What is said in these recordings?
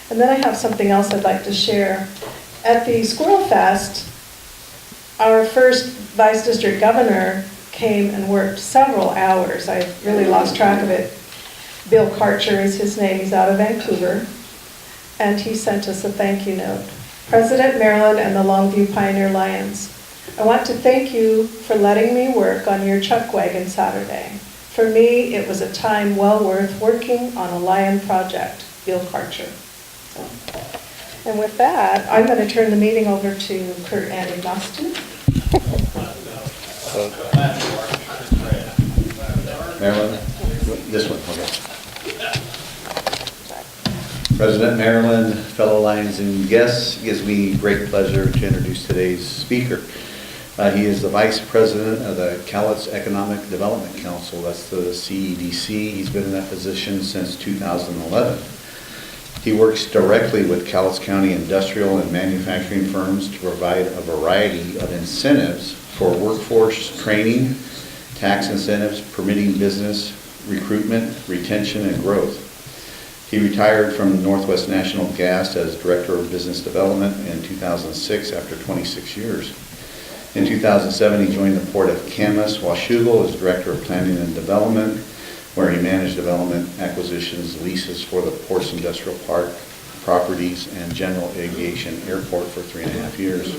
And then I have something else I'd like to share. At the Squirrel Fest, our first Vice District Governor came and worked several hours. I really lost track of it. Bill Karcher is his name. He's out of Vancouver. And he sent us a thank you note. President Maryland and the Longview Pioneer Lions, I want to thank you for letting me work on your chuck wagon Saturday. For me, it was a time well worth working on a lion project. Bill Karcher. And with that, I'm going to turn the meeting over to Kurt and Agnostin. Marilyn, this one, okay. President Maryland, fellow Lions and guests, it gives me great pleasure to introduce today's speaker. He is the Vice President of the Cowlitz Economic Development Council, that's the CEDC. He's been in that position since 2011. He works directly with Cowlitz County industrial and manufacturing firms to provide a variety of incentives for workforce training, tax incentives, permitting business, recruitment, retention, and growth. He retired from Northwest National Gas as Director of Business Development in 2006 after 26 years. In 2007, he joined the Port of Camas, Washougal as Director of Planning and Development, where he managed development, acquisitions, leases for the Port's Industrial Park properties and General Aviation Airport for 3.5 years.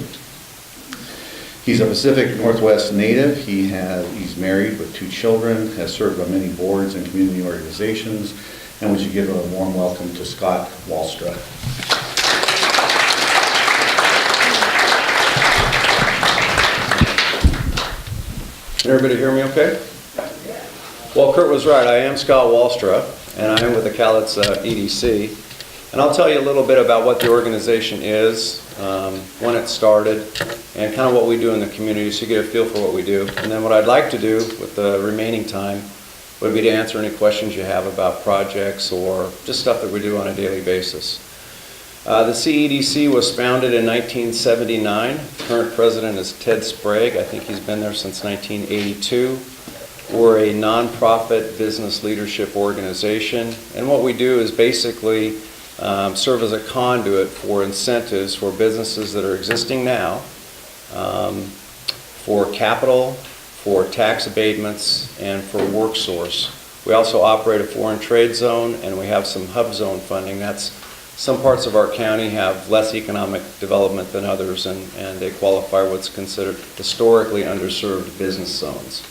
He's a Pacific Northwest native. He's married with 2 children, has served on many boards and community organizations, and would you give a warm welcome to Scot Walstra. Can everybody hear me okay? Well, Kurt was right. I am Scot Walstra, and I am with the Cowlitz EDC. And I'll tell you a little bit about what the organization is, when it started, and kind of what we do in the community so you get a feel for what we do. And then what I'd like to do with the remaining time would be to answer any questions you have about projects or just stuff that we do on a daily basis. The CEDC was founded in 1979. The current president is Ted Sprague. I think he's been there since 1982. We're a nonprofit business leadership organization, and what we do is basically serve as a conduit for incentives for businesses that are existing now, for capital, for tax abatements, and for work source. We also operate a foreign trade zone, and we have some hub zone funding. That's some parts of our county have less economic development than others, and they qualify what's considered historically underserved business zones.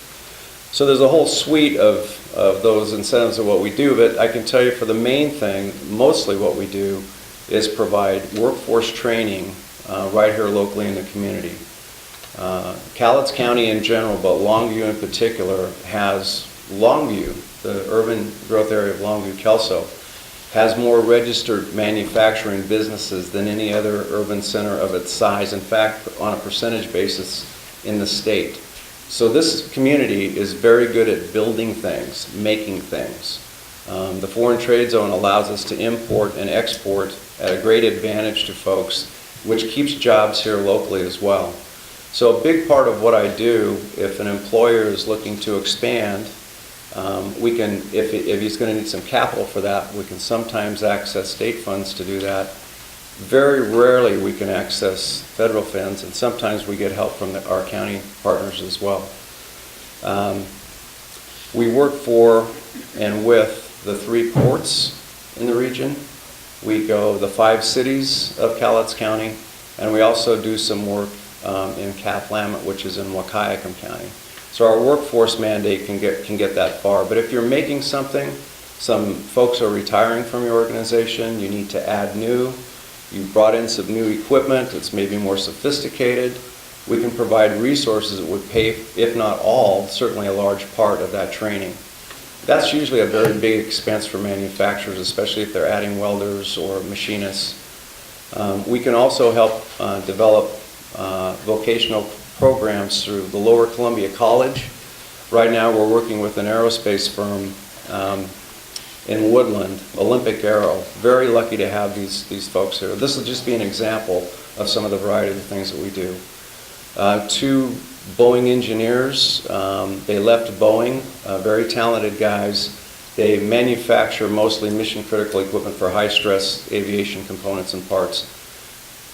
So there's a whole suite of those incentives of what we do, but I can tell you for the main thing, mostly what we do is provide workforce training right here locally in the community. Cowlitz County in general, but Longview in particular, has Longview, the urban growth area of Longview, Kelso, has more registered manufacturing businesses than any other urban center of its size. In fact, on a percentage basis in the state. So this community is very good at building things, making things. The foreign trade zone allows us to import and export at a great advantage to folks, which keeps jobs here locally as well. So a big part of what I do, if an employer is looking to expand, we can, if he's going to need some capital for that, we can sometimes access state funds to do that. Very rarely we can access federal funds, and sometimes we get help from our county partners as well. We work for and with the 3 ports in the region. We go the 5 cities of Cowlitz County, and we also do some work in Cap-Lamont, which is in Wahkiakum County. So our workforce mandate can get that far. But if you're making something, some folks are retiring from your organization, you need to add new. You've brought in some new equipment, it's maybe more sophisticated. We can provide resources that would pay, if not all, certainly a large part of that training. That's usually a very big expense for manufacturers, especially if they're adding welders or machinists. We can also help develop vocational programs through the Lower Columbia College. Right now we're working with an aerospace firm in Woodland, Olympic Aero. Very lucky to have these folks here. This will just be an example of some of the variety of the things that we do. 2 Boeing engineers, they left Boeing, very talented guys, They manufacture mostly mission-critical equipment for high-stress aviation components and parts.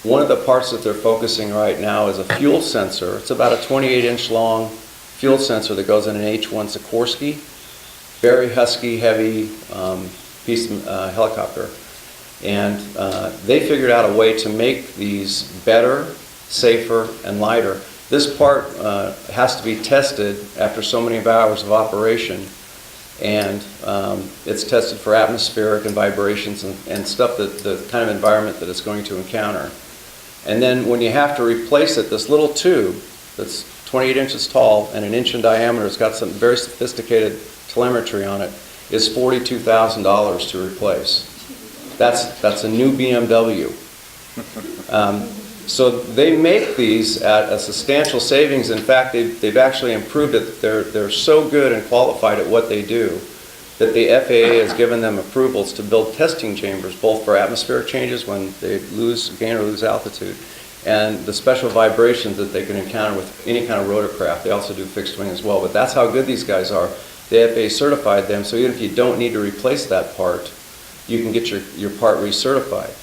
One of the parts that they're focusing right now is a fuel sensor. It's about a 28-inch long fuel sensor that goes in an H-1 Sikorsky, very husky, heavy helicopter. And they figured out a way to make these better, safer, and lighter. This part has to be tested after so many hours of operation, and it's tested for atmospheric and vibrations and stuff, that the kind of environment that it's going to encounter. And then when you have to replace it, this little tube that's 28 inches tall and an inch in diameter, it's got some very sophisticated telemetry on it, is $42,000 to replace. That's a new BMW. So they make these at a substantial savings. In fact, they've actually improved it. They're so good and qualified at what they do that the FAA has given them approvals to build testing chambers, both for atmospheric changes when they gain or lose altitude, and the special vibrations that they can encounter with any kind of rotorcraft. They also do fixed wing as well. But that's how good these guys are. The FAA certified them, so even if you don't need to replace that part, you can get your part recertified.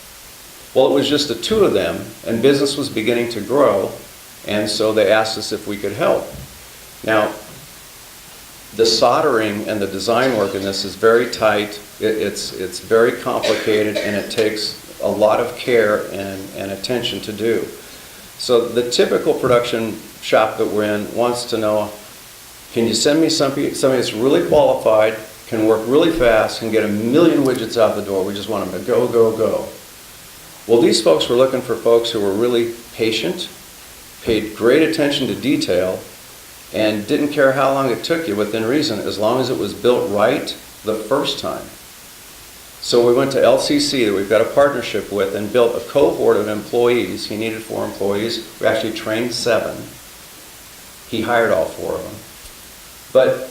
Well, it was just the two of them, and business was beginning to grow, and so they asked us if we could help. Now, the soldering and the design work in this is very tight. It's very complicated, and it takes a lot of care and attention to do. So the typical production shop that we're in wants to know, can you send me somebody that's really qualified, can work really fast, can get 1 million widgets out the door. We just want them to go, go, go. Well, these folks were looking for folks who were really patient, paid great attention to detail, and didn't care how long it took you within reason, as long as it was built right the first time. So we went to LCC, that we've got a partnership with, and built a cohort of employees. He needed 4 employees. We actually trained 7. He hired all 4 of them. But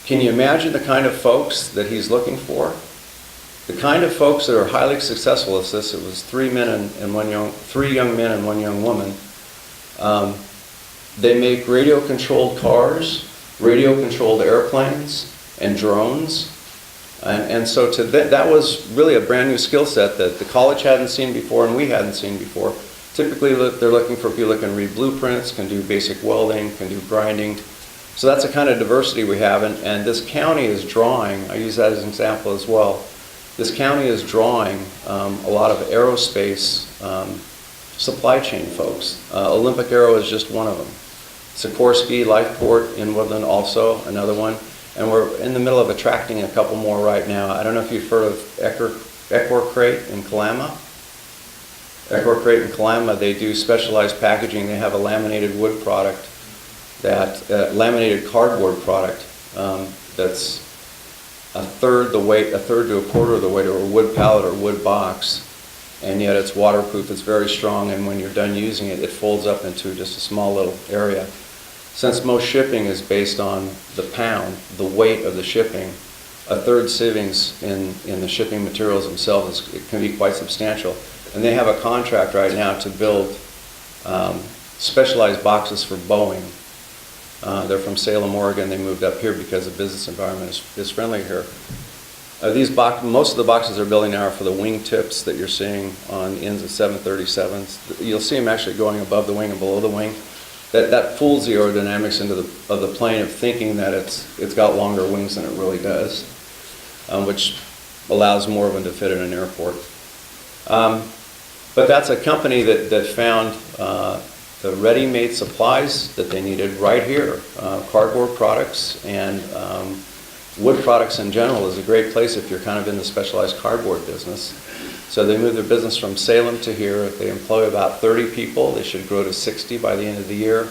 can you imagine the kind of folks that he's looking for? The kind of folks that are highly successful at this. It was 3 young men and 1 young woman. They make radio-controlled cars, radio-controlled airplanes, and drones. And so that was really a brand new skill set that the college hadn't seen before and we hadn't seen before. Typically, they're looking for people that can read blueprints, can do basic welding, can do grinding. So that's the kind of diversity we have, and this county is drawing, I use that as an example as well, this county is drawing a lot of aerospace supply chain folks. Olympic Aero is just one of them. Sikorsky, Lifeport in Woodland also, another one. And we're in the middle of attracting a couple more right now. I don't know if you've heard of Ecor Crate in Kalama. Ecor Crate in Kalama, they do specialized packaging. They have a laminated wood product, laminated cardboard product that's a third to a quarter of the weight of a wood pallet or wood box, and yet it's waterproof, it's very strong, and when you're done using it, it folds up into just a small little area. Since most shipping is based on the pound, the weight of the shipping, a third savings in the shipping materials themselves it can be quite substantial. And they have a contract right now to build specialized boxes for Boeing. They're from Salem, Oregon. They moved up here because the business environment is friendly here. Most of the boxes they're building now are for the wing tips that you're seeing on the ends of 737s. You'll see them actually going above the wing and below the wing. That fools the aerodynamics of the plane of thinking that it's got longer wings than it really does, which allows more of them to fit in an airport. But that's a company that found the ready-made supplies that they needed right here. Cardboard products and wood products in general is a great place if you're kind of in the specialized cardboard business. So they moved their business from Salem to here. They employ about 30 people. They should grow to 60 by the end of the year.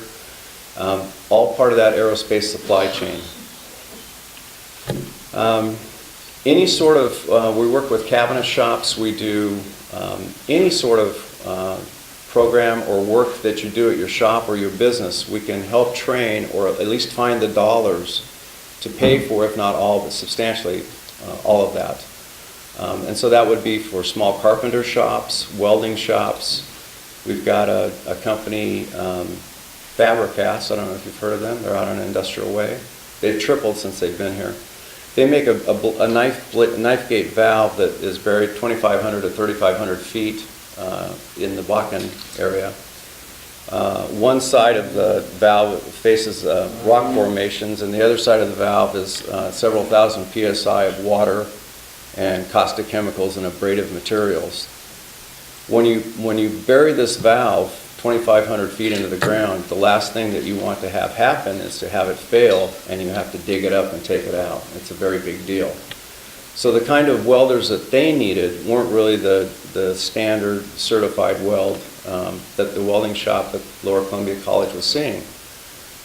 All part of that aerospace supply chain. Any sort of, we work with cabinet shops. We do any sort of program or work that you do at your shop or your business. We can help train or at least find the dollars to pay for, if not all, but substantially all of that. And so that would be for small carpenter shops, welding shops. We've got a company, Fabricast. I don't know if you've heard of them. They're out on Industrial Way. They've tripled since they've been here. They make a knife gate valve that is buried 2,500 to 3,500 feet in the Bakken area. One side of the valve faces rock formations, and the other side of the valve is several thousand psi of water and caustic chemicals and abrasive materials. When you bury this valve 2,500 feet into the ground, the last thing that you want to have happen is to have it fail and you have to dig it up and take it out. It's a very big deal. So the kind of welders that they needed weren't really the standard certified weld that the welding shop at Lower Columbia College was seeing.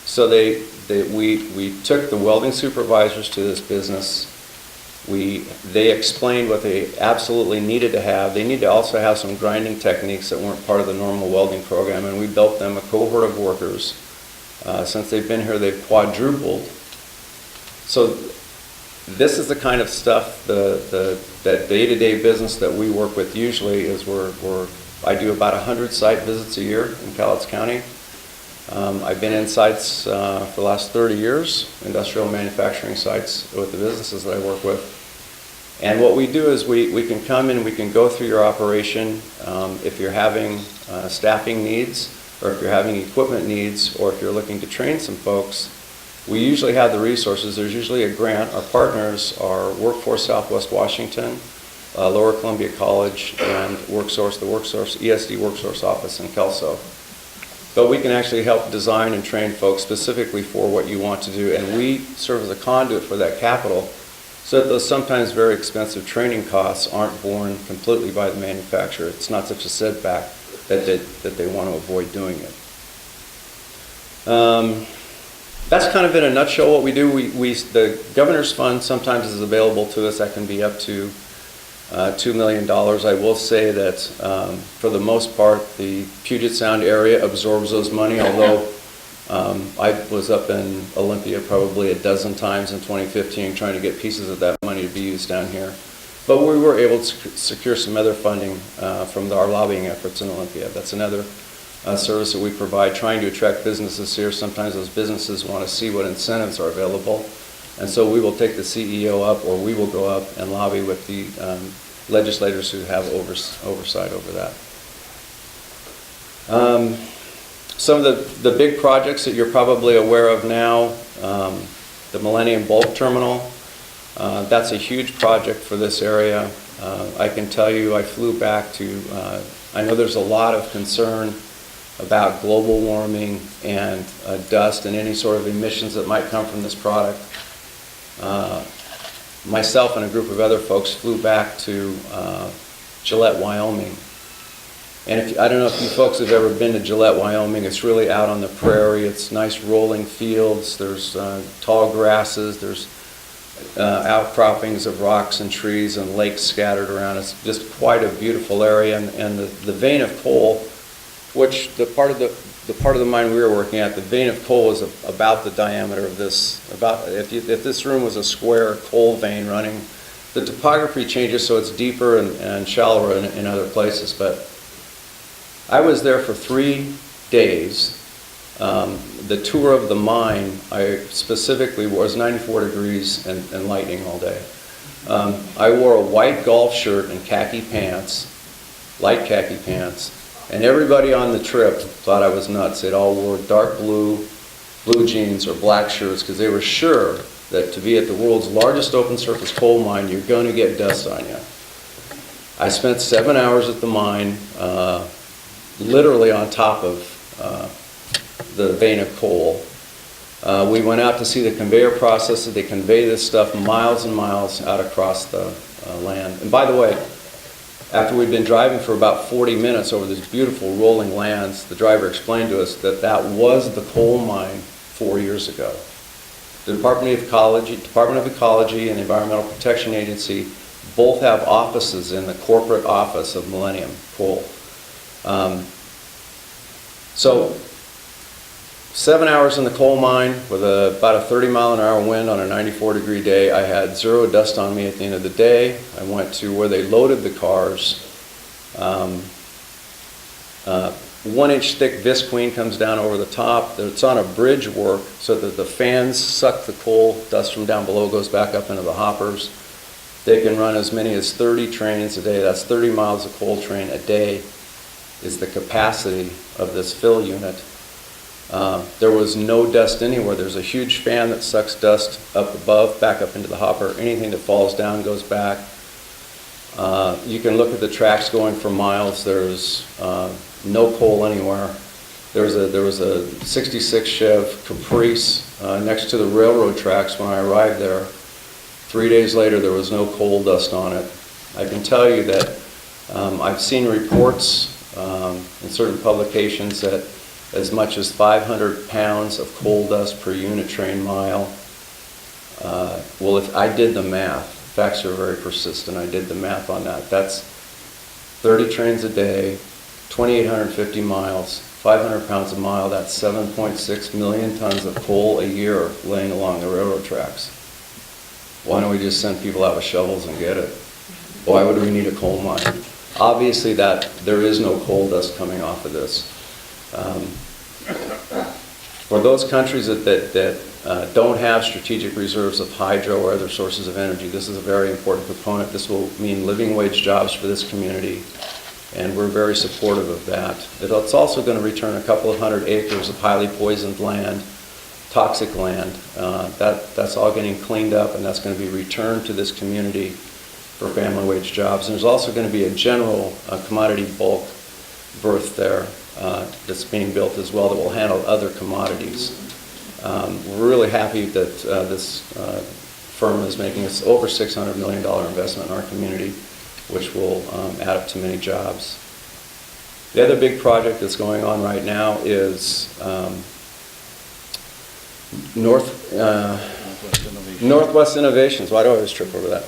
So we took the welding supervisors to this business. They explained what they absolutely needed to have. They need to also have some grinding techniques that weren't part of the normal welding program, and we built them a cohort of workers. Since they've been here, they've quadrupled. So this is the kind of stuff, that day-to-day business that we work with usually is I do about 100 site visits a year in Cowlitz County. I've been in sites for the last 30 years, industrial manufacturing sites with the businesses that I work with. And what we do is we can come in, we can go through your operation. If you're having staffing needs, or if you're having equipment needs, or if you're looking to train some folks, we usually have the resources. There's usually a grant. Our partners are Workforce Southwest Washington, Lower Columbia College, and WorkSource, the ESD WorkSource office in Kelso. But we can actually help design and train folks specifically for what you want to do, and we serve as a conduit for that capital so that those sometimes very expensive training costs aren't borne completely by the manufacturer. It's not such a setback that they want to avoid doing it. That's kind of in a nutshell what we do. The Governor's Fund sometimes is available to us. That can be up to $2 million. I will say that for the most part, the Puget Sound area absorbs those money, although I was up in Olympia probably a dozen times in 2015 trying to get pieces of that money to be used down here. But we were able to secure some other funding from our lobbying efforts in Olympia. That's another service that we provide, trying to attract businesses here. Sometimes those businesses want to see what incentives are available. And so we will take the CEO up, or we will go up and lobby with the legislators who have oversight over that. Some of the big projects that you're probably aware of now, the Millennium Bulk Terminal, that's a huge project for this area. I can tell you I flew back to, I know there's a lot of concern about global warming and dust and any sort of emissions that might come from this product. Myself and a group of other folks flew back to Gillette, Wyoming. And I don't know if you folks have ever been to Gillette, Wyoming. It's really out on the prairie. It's nice rolling fields. There's tall grasses. There's outcroppings of rocks and trees and lakes scattered around. It's just quite a beautiful area. And the vein of coal, which the part of the mine we were working at, the vein of coal is about the diameter of this. If this room was a square coal vein running, the topography changes so it's deeper and shallower in other places. But I was there for 3 days. The tour of the mine, I specifically was 94 degrees and lightning all day. I wore a white golf shirt and khaki pants, light khaki pants, and everybody on the trip thought I was nuts. They'd all wore dark blue jeans or black shirts because they were sure that to be at the world's largest open surface coal mine, you're going to get dust on you. I spent 7 hours at the mine, literally on top of the vein of coal. We went out to see the conveyor processes. They convey this stuff miles and miles out across the land. And by the way, after we'd been driving for about 40 minutes over these beautiful rolling lands, the driver explained to us that that was the coal mine 4 years ago. The Department of Ecology and the Environmental Protection Agency both have offices in the corporate office of Millennium Coal. So 7 hours in the coal mine with about a 30-mile-an-hour wind on a 94-degree day. I had zero dust on me at the end of the day. I went to where they loaded the cars, 1-inch thick visqueen comes down over the top. It's on a bridge work so that the fans suck the coal dust from down below, goes back up into the hoppers. They can run as many as 30 trains a day. That's 30 miles of coal train a day is the capacity of this fill unit. There was no dust anywhere. There's a huge fan that sucks dust up above, back up into the hopper. Anything that falls down goes back. You can look at the tracks going for miles. There's no coal anywhere. There was a 66 Chev Caprice next to the railroad tracks when I arrived there. 3 days later, there was no coal dust on it. I can tell you that I've seen reports in certain publications that as much as 500 pounds of coal dust per unit train mile. Well, if I did the math, facts are very persistent, I did the math on that. That's 30 trains a day, 2,850 miles, 500 pounds a mile, that's 7.6 million tons of coal a year laying along the railroad tracks. Why don't we just send people out with shovels and get it? Why would we need a coal mine? Obviously there is no coal dust coming off of this. For those countries that don't have strategic reserves of hydro or other sources of energy, this is a very important component. This will mean living wage jobs for this community, and we're very supportive of that. It's also going to return a couple of 100 acres of highly poisoned land, toxic land. That's all getting cleaned up, and that's going to be returned to this community for family wage jobs. And there's also going to be a general commodity bulk berth there that's being built as well that will handle other commodities. We're really happy that this firm is making this over $600 million investment in our community, which will add up to many jobs. The other big project that's going on right now is Northwest Innovations. Why do I always trip over that?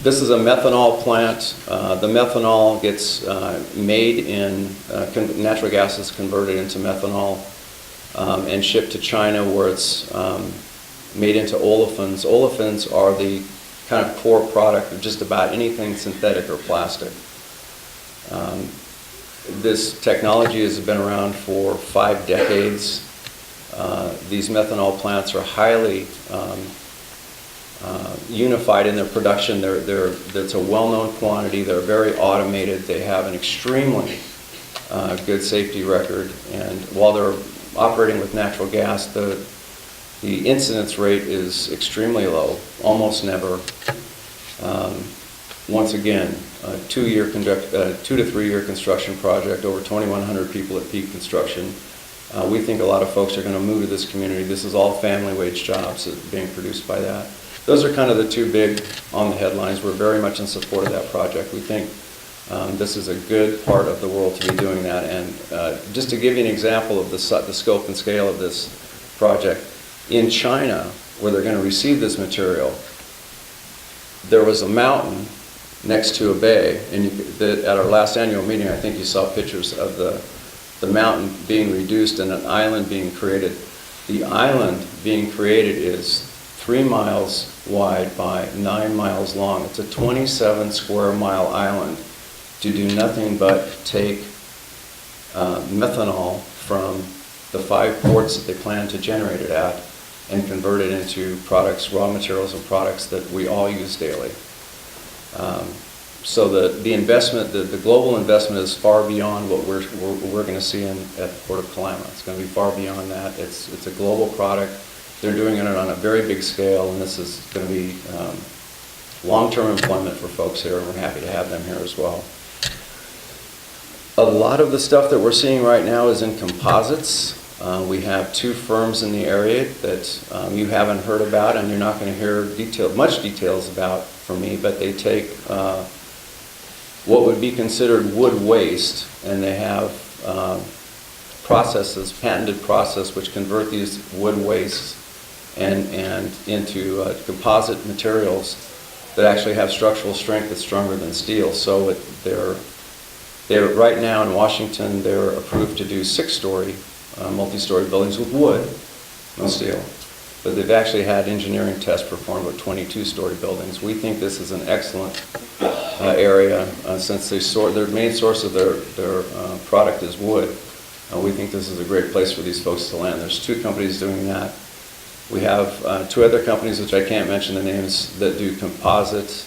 This is a methanol plant. The methanol gets made in, natural gas is converted into methanol and shipped to China, where it's made into olefins. Olefins are the kind of core product of just about anything synthetic or plastic. This technology has been around for 5 decades. These methanol plants are highly unified in their production. It's a well-known quantity. They're very automated. They have an extremely good safety record. And while they're operating with natural gas, the incidence rate is extremely low, almost never. Once again, a 2 to 3 year construction project, over 2,100 people at peak construction. We think a lot of folks are going to move to this community. This is all family wage jobs that are being produced by that. Those are kind of the two big on the headlines. We're very much in support of that project. We think this is a good part of the world to be doing that. And just to give you an example of the scope and scale of this project, in China, where they're going to receive this material, there was a mountain next to a bay. And at our last annual meeting, I think you saw pictures of the mountain being reduced and an island being created. The island being created is 3 miles wide by 9 miles long. It's a 27 square mile island to do nothing but take methanol from the 5 ports that they plan to generate it at and convert it into products, raw materials and products that we all use daily. So the investment, the global investment is far beyond what we're going to see at the Port of Kalama. It's going to be far beyond that. It's a global product. They're doing it on a very big scale, and this is going to be long-term employment for folks here, and we're happy to have them here as well. A lot of the stuff that we're seeing right now is in composites. We have 2 firms in the area that you haven't heard about, and you're not going to hear much details about from me, but they take what would be considered wood waste, and they have patented process which convert these wood wastes and into composite materials that actually have structural strength that's stronger than steel. So they're right now in Washington, they're approved to do 6-story multi-story buildings with wood, no steel. But they've actually had engineering tests performed with 22-story buildings. We think this is an excellent area, since their main source of their product is wood. We think this is a great place for these folks to land. There's 2 companies doing that. We have 2 other companies, which I can't mention the names, that do composite,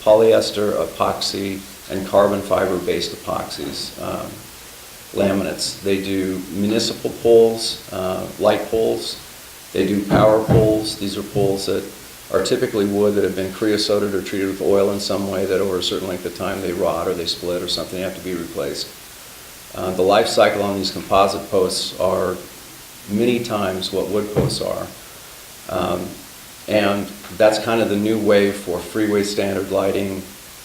polyester, epoxy, and carbon fiber-based epoxies, laminates. They do municipal poles, light poles. They do power poles. These are poles that are typically wood that have been creosoted or treated with oil in some way that over a certain length of time they rot or they split or something, they have to be replaced. The life cycle on these composite posts are many times what wood posts are. And that's kind of the new wave for freeway standard lighting,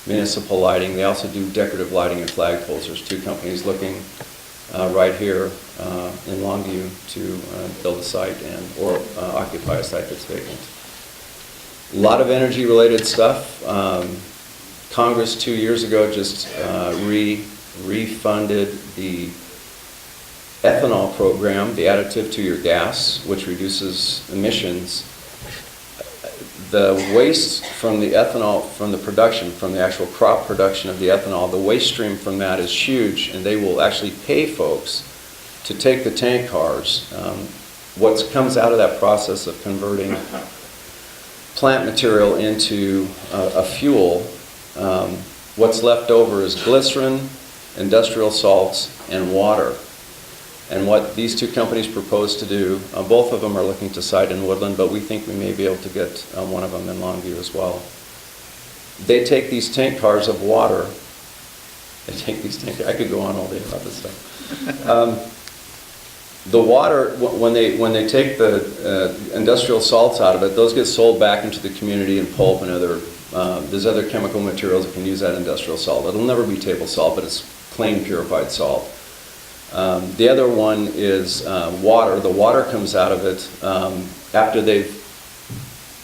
municipal lighting. They also do decorative lighting and flagpoles. There's 2 companies looking right here in Longview to build a site or occupy a site that's vacant. A lot of energy-related stuff. Congress 2 years ago just refunded the ethanol program, the additive to your gas, which reduces emissions. The waste from the ethanol, from the production, from the actual crop production of the ethanol, the waste stream from that is huge, and they will actually pay folks to take the tank cars. What comes out of that process of converting plant material into a fuel, what's left over is glycerin, industrial salts, and water. And what these 2 companies propose to do, both of them are looking to site in Woodland, but we think we may be able to get one of them in Longview as well. They take these tank cars of water. I could go on all day about this stuff. The water, when they take the industrial salts out of it, those get sold back into the community in pulp and there's other chemical materials that can use that industrial salt. It'll never be table salt, but it's clean, purified salt. The other one is water. The water comes out of it after they've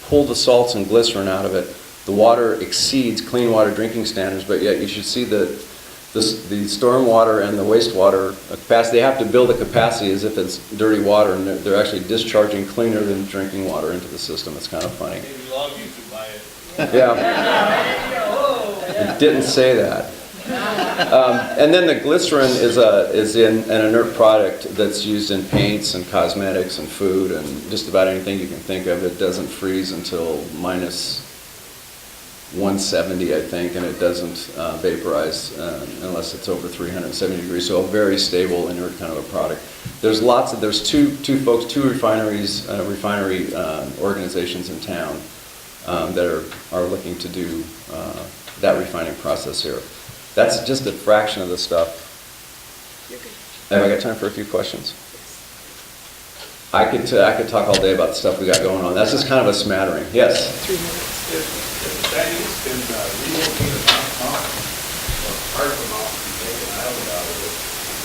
pulled the salts and glycerin out of it. The water exceeds clean water drinking standards, but yet you should see that the storm water and the wastewater capacity, they have to build a capacity as if it's dirty water, and they're actually discharging cleaner than drinking water into the system. It's kind of funny. Maybe Longview could buy it. Yeah. It didn't say that. And then the glycerin is an inert product that's used in paints and cosmetics and food and just about anything you can think of. It doesn't freeze until minus 170, I think, and it doesn't vaporize unless it's over 370 degrees. So a very stable, inert kind of a product. There's two refinery organizations in town that are looking to do that refining process here. That's just a fraction of the stuff. Have I got time for a few questions? I could talk all day about the stuff we got going on. That's just kind of a smattering. Yes? 3 minutes. If the Chinese can relocate a mountain or part of a mountain and make an island out of it,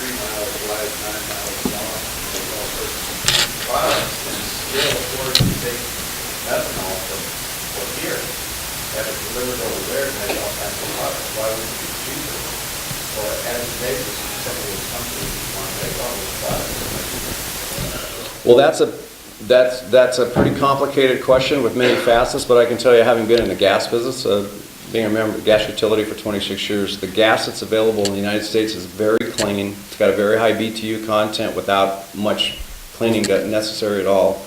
3 miles wide, 9 miles long, and all sorts of products, and still afford to take ethanol from here, have it delivered over there, and make all kinds of products, why would it be cheaper? Or advantageous to some of those companies who want to make all those products? Well, that's a pretty complicated question with many facets, but I can tell you, having been in the gas business, being a member of the gas utility for 26 years, the gas that's available in the United States is very clean. It's got a very high BTU content without much cleaning necessary at all.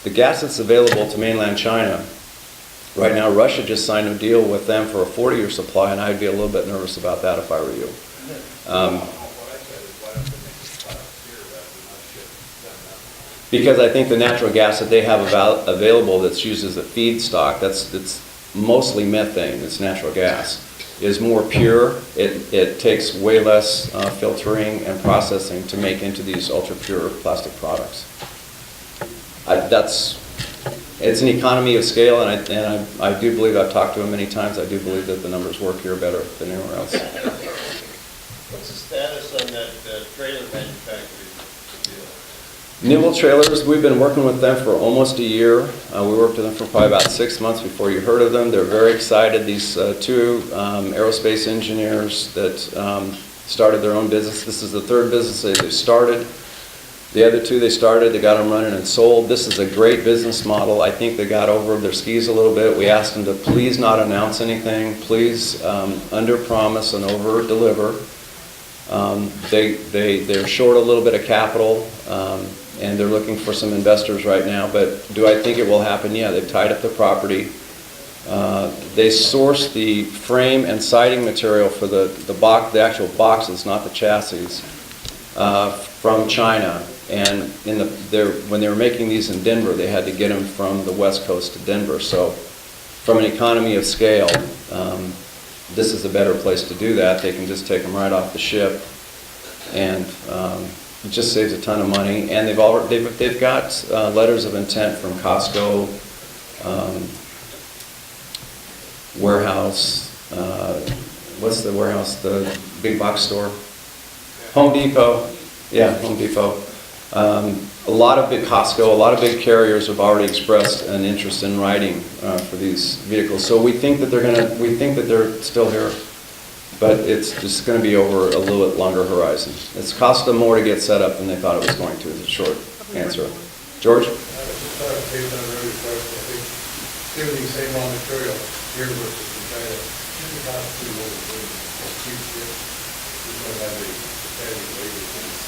The gas that's available to mainland China, right now Russia just signed a deal with them for a 40-year supply, and I'd be a little bit nervous about that if I were you. Because I think the natural gas that they have available that's used as a feedstock, it's mostly methane, it's natural gas, is more pure. It takes way less filtering and processing to make into these ultra-pure plastic products. It's an economy of scale, and I do believe, I've talked to them many times, I do believe that the numbers work here better than anywhere else. What's the status on that trailer manufacturing deal? Nimble Trailers, we've been working with them for almost a year. We worked with them for probably about 6 months before you heard of them. They're very excited. These 2 aerospace engineers that started their own business. This is the 3rd business they've started. The other two they started, they got them running and sold. This is a great business model. I think they got over their skis a little bit. We asked them to please not announce anything. Please under-promise and over-deliver. They're short a little bit of capital, and they're looking for some investors right now. But do I think it will happen? Yeah, they've tied up the property. They sourced the frame and siding material for the actual boxes, not the chassis, from China. And when they were making these in Denver, they had to get them from the West Coast to Denver. So from an economy of scale, this is a better place to do that. They can just take them right off the ship, and it just saves a ton of money. And they've got letters of intent from Costco, warehouse. What's the warehouse? The big box store. Home Depot. Yeah, Home Depot. A lot of big Costco, a lot of big carriers have already expressed an interest in writing for these vehicles. So we think that they're still here, but it's just going to be over a little bit longer horizon. It's cost them more to get set up than they thought it was going to, is a short answer. George? Just clarification on the earlier question. I think given the same raw material here versus in China, it costs too low to cheap ship. We're going to have a competitive labor against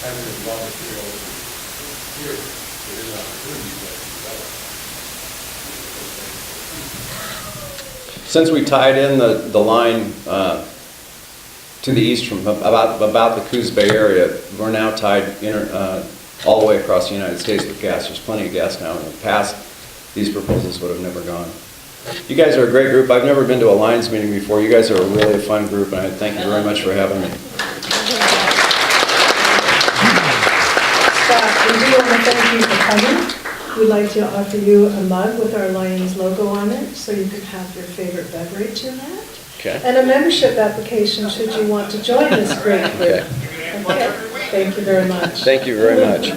having the raw material here, there is an opportunity to develop. Since we tied in the line to the east from about the Coos Bay area, we're now tied all the way across the United States with gas. There's plenty of gas now. In the past, these proposals would have never gone. You guys are a great group. I've never been to a Lions meeting before. You guys are a really fun group, and I thank you very much for having me. Scott, we do want to thank you for coming. We'd like to offer you a mug with our Lions logo on it, so you can have your favorite beverage in that. Okay. And a membership application should you want to join this great group. Okay. Okay. Thank you very much. Thank you very much.